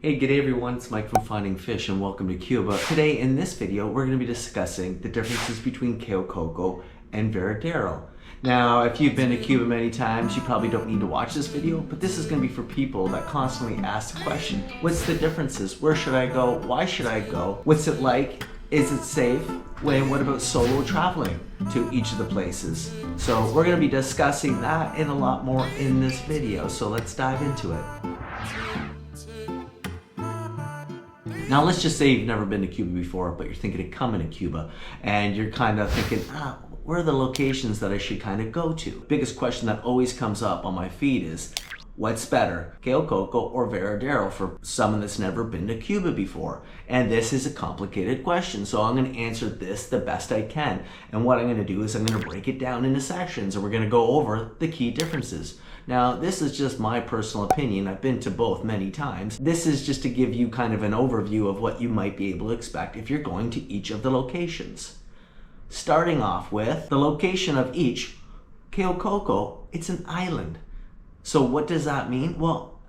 Hey, g'day everyone, it's Mike from Finding Fish and welcome to Cuba. Today in this video, we're going to be discussing the differences between CAYO COCO and Varadero. Now, if you've been to Cuba many times, you probably don't need to watch this video, but this is going to be for people that constantly ask the question, what's the differences? Where should I go? Why should I go? What's it like? Is it safe? What about solo traveling to each of the places? So we're going to be discussing that and a lot more in this video, so let's dive into it. Now let's just say you've never been to Cuba before, but you're thinking of coming to Cuba, and you're kind of thinking, where are the locations that I should kind of go to? Biggest question that always comes up on my feed is, what's better, CAYO COCO or Varadero for someone that's never been to Cuba before? And this is a complicated question, so I'm going to answer this the best I can. And what I'm going to do is I'm going to break it down into sections, and we're going to go over the key differences. Now, this is just my personal opinion. I've been to both many times. This is just to give you kind of an overview of what you might be able to expect if you're going to each of the locations. Starting off with the location of each, CAYO COCO, it's an island. So what does that mean? Well,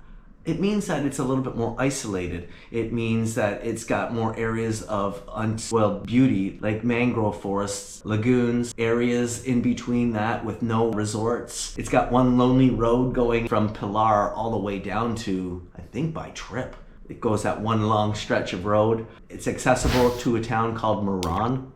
it means that it's a little bit more isolated. It means that it's got more areas of unspoiled beauty, like mangrove forests, lagoons, areas in between that with no resorts. It's got one lonely road going from Pilar all the way down to, I think, by Trip. It goes that one long stretch of road. It's accessible to a town called Moran,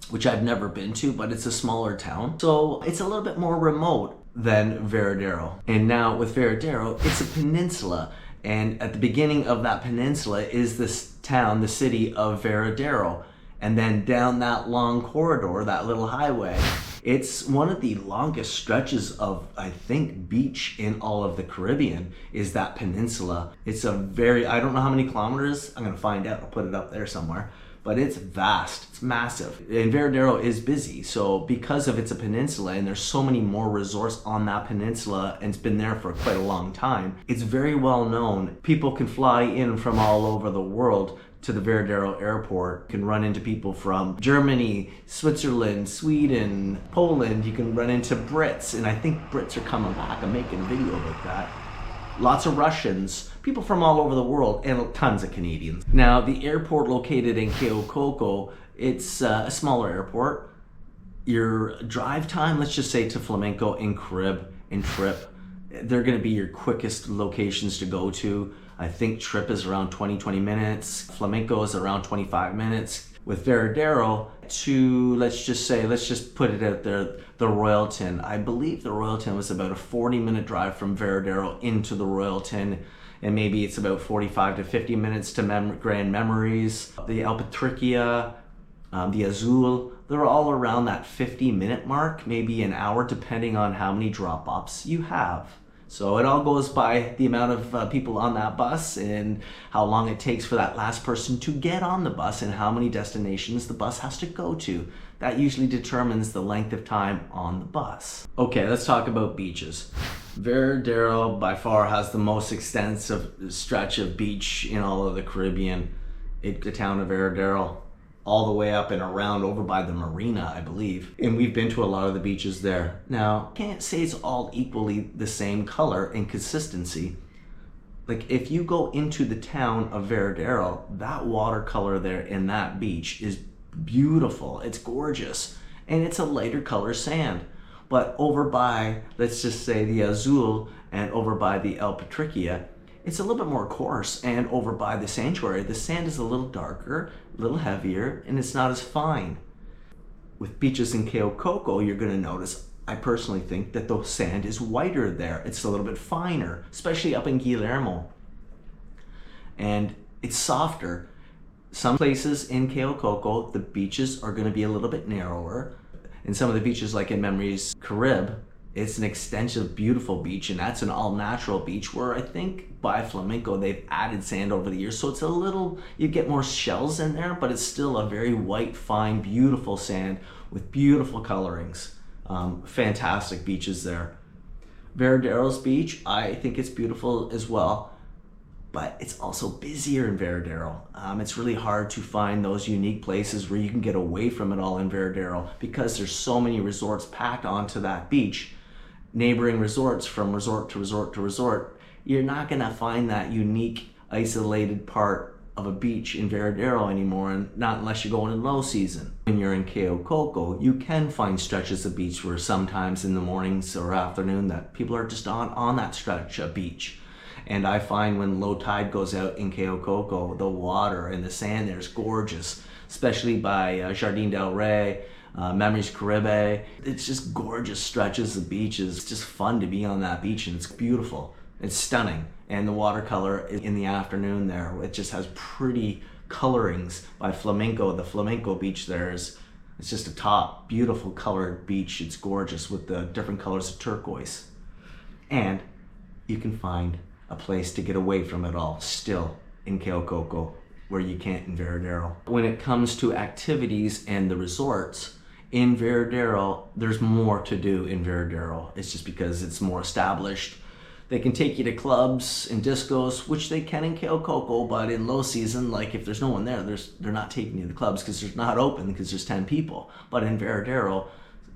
which I've never been to, but it's a smaller town. So it's a little bit more remote than Varadero. And now with Varadero, it's a peninsula. And at the beginning of that peninsula is this town, the city of Varadero. And then down that long corridor, that little highway, it's one of the longest stretches of, I think, beach in all of the Caribbean is that peninsula. It's a very, I don't know how many kilometers, I'm gonna find out, I'll put it up there somewhere. But it's vast, it's massive. And Varadero is busy, so because of it's a peninsula and there's so many more resorts on that peninsula and it's been there for quite a long time, it's very well known. People can fly in from all over the world to the Varadero airport. You can run into people from Germany, Switzerland, Sweden, Poland. You can run into Brits, and I think Brits are coming back. I'm making a video about that. Lots of Russians, people from all over the world, and tons of Canadians. Now, the airport located in CAYO COCO, it's a smaller airport. Your drive time, let's just say to Flamenco and Carib and Trip, they're gonna be your quickest locations to go to. I think Trip is around 20 minutes. Flamenco is around 25 minutes. With Varadero to, let's just put it out there, the Royalton. I believe the Royalton was about a 40-minute drive from Varadero into the Royalton, and maybe it's about 45 to 50 minutes to Grand Memories. The Alpatricia, the Azul, they're all around that 50-minute mark, maybe an hour, depending on how many drop-offs you have. So it all goes by the amount of people on that bus and how long it takes for that last person to get on the bus and how many destinations the bus has to go to. That usually determines the length of time on the bus. Okay, let's talk about beaches. Varadero by far has the most extensive stretch of beach in all of the Caribbean. The town of Varadero, all the way up and around over by the marina, I believe. And we've been to a lot of the beaches there. Now, can't say it's all equally the same color and consistency. Like if you go into the town of Varadero, that watercolor there in that beach is beautiful. It's gorgeous. And it's a lighter color sand. But over by, let's just say the Azul and over by the Alpatricia, it's a little bit more coarse, and over by the sanctuary, the sand is a little darker, a little heavier, and it's not as fine. With beaches in CAYO COCO, you're gonna notice, I personally think that the sand is whiter there. It's a little bit finer, especially up in Guillermo. And it's softer. Some places in CAYO COCO, the beaches are gonna be a little bit narrower. And some of the beaches, like in Memories Carib, it's an extensive, beautiful beach, and that's an all-natural beach where I think by Flamenco they've added sand over the years, so it's a little, you get more shells in there, but it's still a very white, fine, beautiful sand with beautiful colorings. Fantastic beaches there. Varadero's beach, I think it's beautiful as well, but it's also busier in Varadero. It's really hard to find those unique places where you can get away from it all in Varadero because there's so many resorts packed onto that beach. Neighboring resorts from resort to resort to resort, you're not gonna find that unique isolated part of a beach in Varadero anymore, and not unless you're going in low season. When you're in CAYO COCO, you can find stretches of beach where sometimes in the mornings or afternoon that people are just on that stretch of beach. And I find when low tide goes out in CAYO COCO, the water and the sand there is gorgeous, especially by Jardin del Rey, Memories Caribe. It's just gorgeous stretches of beaches. It's just fun to be on that beach, and it's beautiful. It's stunning. And the watercolor in the afternoon there, it just has pretty colorings by flamenco. The flamenco beach there it's just a top, beautiful colored beach. It's gorgeous with the different colors of turquoise. And you can find a place to get away from it all still in CAYO COCO where you can't in Varadero. When it comes to activities and the resorts, in Varadero, there's more to do in Varadero. It's just because it's more established. They can take you to clubs and discos, which they can in CAYO COCO, but in low season, like if there's no one there, they're not taking you to the clubs because they're not open because there's 10 people. But in Varadero,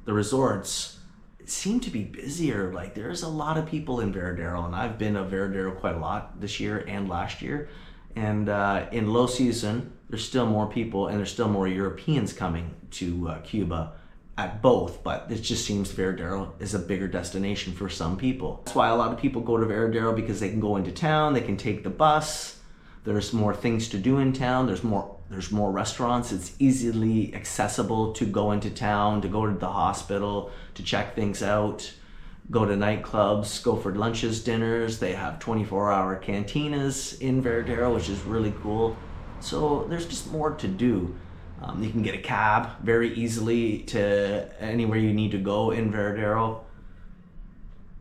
the resorts seem to be busier. Like there's a lot of people in Varadero, and I've been to Varadero quite a lot this year and last year. And in low season, there's still more people, and there's still more Europeans coming to Cuba at both, but it just seems Varadero is a bigger destination for some people. That's why a lot of people go to Varadero, because they can go into town, they can take the bus, there's more things to do in town, there's more restaurants, it's easily accessible to go into town, to go to the hospital, to check things out, go to nightclubs, go for lunches, dinners. They have 24-hour cantinas in Varadero, which is really cool. So there's just more to do. You can get a cab very easily to anywhere you need to go in Varadero.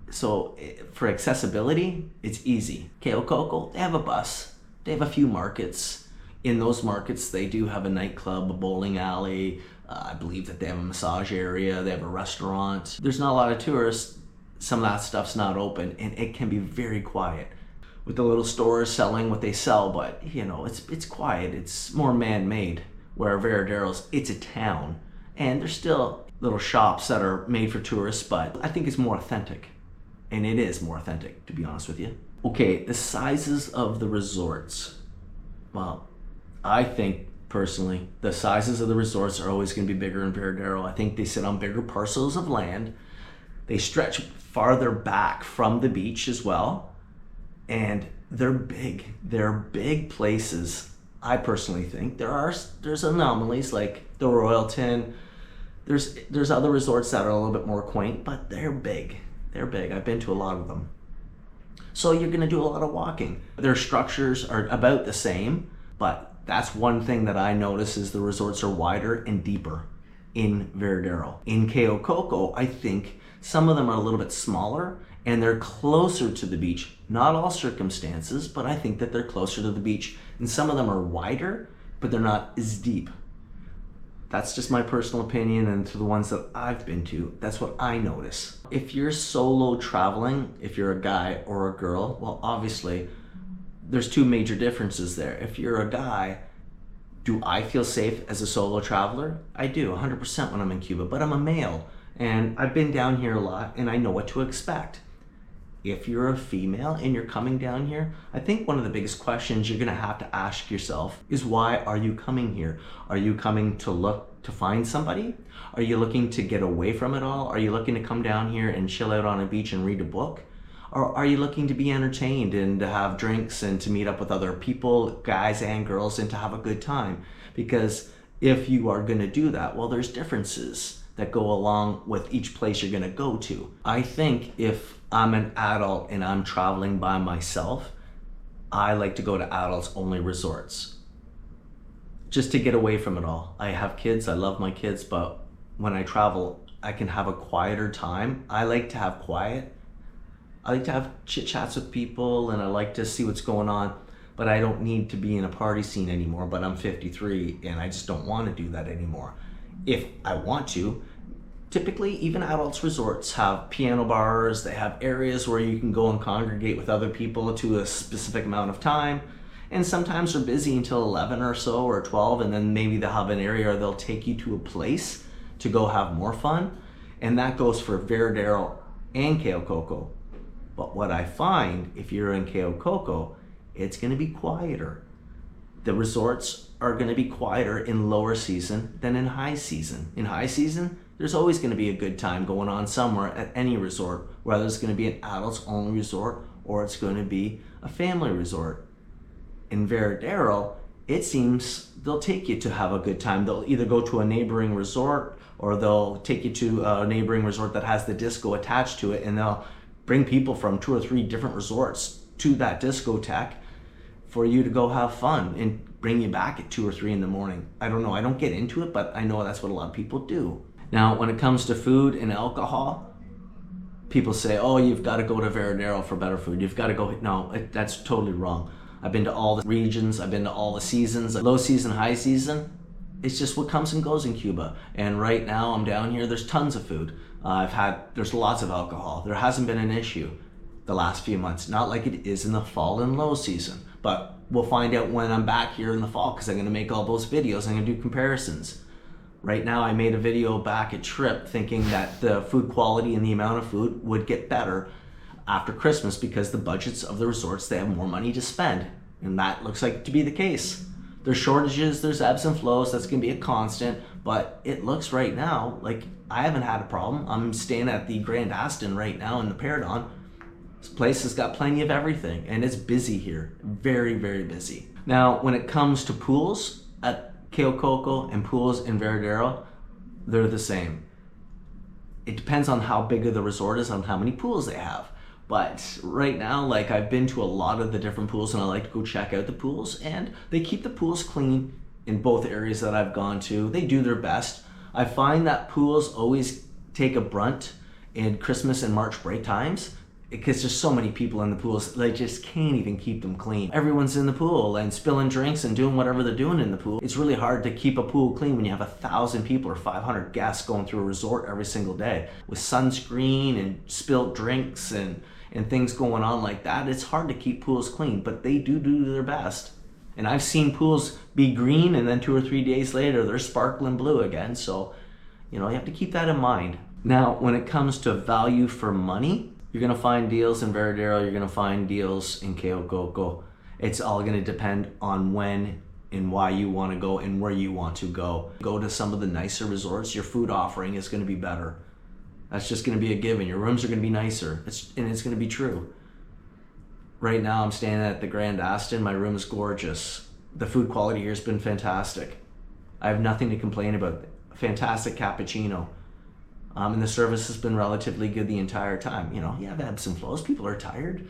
So for accessibility, it's easy. CAYO COCO, they have a bus. They have a few markets. In those markets, they do have a nightclub, a bowling alley. I believe that they have a massage area. They have a restaurant. There's not a lot of tourists. Some of that stuff's not open, and it can be very quiet with the little stores selling what they sell, but you know, it's quiet. It's more man-made. Where Varadero's, it's a town, and there's still little shops that are made for tourists, but I think it's more authentic, and it is more authentic, to be honest with you. Okay, the sizes of the resorts. Well, I think personally, the sizes of the resorts are always going to be bigger in Varadero. I think they sit on bigger parcels of land. They stretch farther back from the beach as well, and they're big. They're big places. I personally think there's anomalies like the Royalton. There's other resorts that are a little bit more quaint, but they're big. They're big. I've been to a lot of them. So you're gonna do a lot of walking. Their structures are about the same, but that's one thing that I notice is the resorts are wider and deeper in Varadero. In CAYO COCO, I think some of them are a little bit smaller and they're closer to the beach. Not all circumstances, but I think that they're closer to the beach. And some of them are wider, but they're not as deep. That's just my personal opinion, and to the ones that I've been to, that's what I notice. If you're solo traveling, if you're a guy or a girl, well, obviously, there's two major differences there. If you're a guy, do I feel safe as a solo traveler? I do, 100% when I'm in Cuba, but I'm a male, and I've been down here a lot, and I know what to expect. If you're a female and you're coming down here, I think one of the biggest questions you're gonna have to ask yourself is, why are you coming here? Are you coming to look to find somebody? Are you looking to get away from it all? Are you looking to come down here and chill out on a beach and read a book? Or are you looking to be entertained and to have drinks and to meet up with other people, guys and girls, and to have a good time? Because if you are gonna do that, well, there's differences that go along with each place you're gonna go to. I think if I'm an adult and I'm traveling by myself, I like to go to adults only resorts, just to get away from it all. I have kids, I love my kids, but when I travel, I can have a quieter time. I like to have quiet. I like to have chit chats with people, and I like to see what's going on, but I don't need to be in a party scene anymore. But I'm 53 and I just don't want to do that anymore. If I want to, typically even adults resorts have piano bars, they have areas where you can go and congregate with other people to a specific amount of time. And sometimes they're busy until 11 or so, or 12, and then maybe they'll have an area or they'll take you to a place to go have more fun. And that goes for Varadero and CAYO COCO. But what I find, if you're in CAYO COCO, it's going to be quieter. The resorts are going to be quieter in lower season than in high season. In high season, there's always going to be a good time going on somewhere at any resort, whether it's going to be an adults only resort or it's going to be a family resort. In Varadero, it seems they'll take you to have a good time. They'll either go to a neighboring resort or they'll take you to a neighboring resort that has the disco attached to it, and they'll bring people from 2 or 3 different resorts to that discotheque for you to go have fun and bring you back at 2 or 3 in the morning. I don't know, I don't get into it, but I know that's what a lot of people do. Now, when it comes to food and alcohol, people say, oh, you've got to go to Varadero for better food. You've got to go, no, that's totally wrong. I've been to all the regions, I've been to all the seasons, low season, high season. It's just what comes and goes in Cuba. And right now I'm down here, there's tons of food. There's lots of alcohol. There hasn't been an issue the last few months, not like it is in the fall and low season. But we'll find out when I'm back here in the fall, because I'm gonna make all those videos, I'm gonna do comparisons. Right now I made a video back at Trip thinking that the food quality and the amount of food would get better after Christmas because the budgets of the resorts, they have more money to spend. And that looks like to be the case. There's shortages, there's ebbs and flows, that's gonna be a constant, but it looks right now like I haven't had a problem. I'm staying at the Grand Aston right now in the Paradon. This place has got plenty of everything and it's busy here, very, very busy. Now, when it comes to pools at CAYO COCO and pools in Varadero, they're the same. It depends on how big of the resort is, on how many pools they have. But right now, like, I've been to a lot of the different pools and I like to go check out the pools, and they keep the pools clean in both areas that I've gone to. They do their best. I find that pools always take a brunt in Christmas and March break times because there's so many people in the pools, they just can't even keep them clean. Everyone's in the pool and spilling drinks and doing whatever they're doing in the pool. It's really hard to keep a pool clean when you have 1,000 people or 500 guests going through a resort every single day with sunscreen and spilled drinks and things going on like that. It's hard to keep pools clean, but they do their best. And I've seen pools be green and then 2 or 3 days later, they're sparkling blue again. So, you know, you have to keep that in mind. Now, when it comes to value for money, you're gonna find deals in Varadero, you're gonna find deals in CAYO COCO. It's all gonna depend on when and why you wanna go and where you want to go. Go to some of the nicer resorts, your food offering is gonna be better. That's just gonna be a given. Your rooms are gonna be nicer, and it's gonna be true. Right now I'm staying at the Grand Aston, my room is gorgeous. The food quality here has been fantastic. I have nothing to complain about. Fantastic cappuccino. And the service has been relatively good the entire time. You know, you have ebbs and flows, people are tired.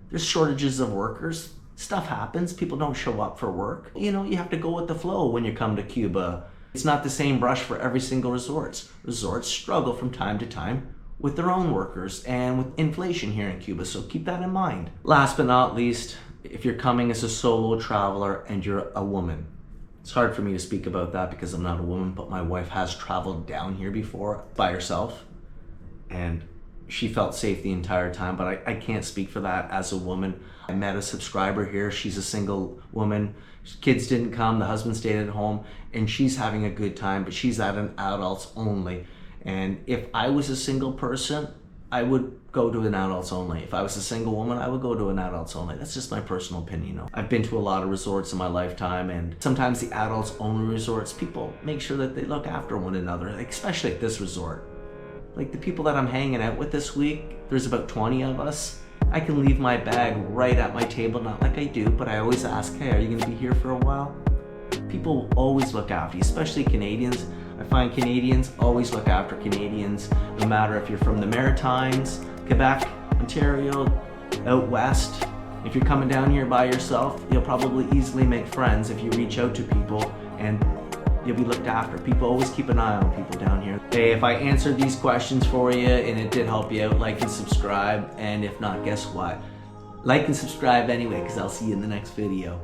There's shortages of workers, stuff happens, people don't show up for work. You know, you have to go with the flow when you come to Cuba. It's not the same brush for every single resort. Resorts struggle from time to time with their own workers and with inflation here in Cuba, so keep that in mind. Last but not least, if you're coming as a solo traveler and you're a woman, it's hard for me to speak about that because I'm not a woman, but my wife has traveled down here before by herself and she felt safe the entire time, but I can't speak for that as a woman. I met a subscriber here, she's a single woman. Kids didn't come, the husband stayed at home, and she's having a good time, but she's at an adults only. And if I was a single person, I would go to an adults only. If I was a single woman, I would go to an adults only. That's just my personal opinion. You know? I've been to a lot of resorts in my lifetime, and sometimes the adults only resorts, people make sure that they look after one another, especially at this resort. Like the people that I'm hanging out with this week, there's about 20 of us. I can leave my bag right at my table, not like I do, but I always ask, hey, are you gonna be here for a while? People will always look after you, especially Canadians. I find Canadians always look after Canadians, no matter if you're from the Maritimes, Quebec, Ontario, out west. If you're coming down here by yourself, you'll probably easily make friends if you reach out to people and you'll be looked after. People always keep an eye on people down here. Hey, if I answered these questions for you and it did help you out, like and subscribe. And if not, guess what? Like and subscribe anyway, because I'll see you in the next video.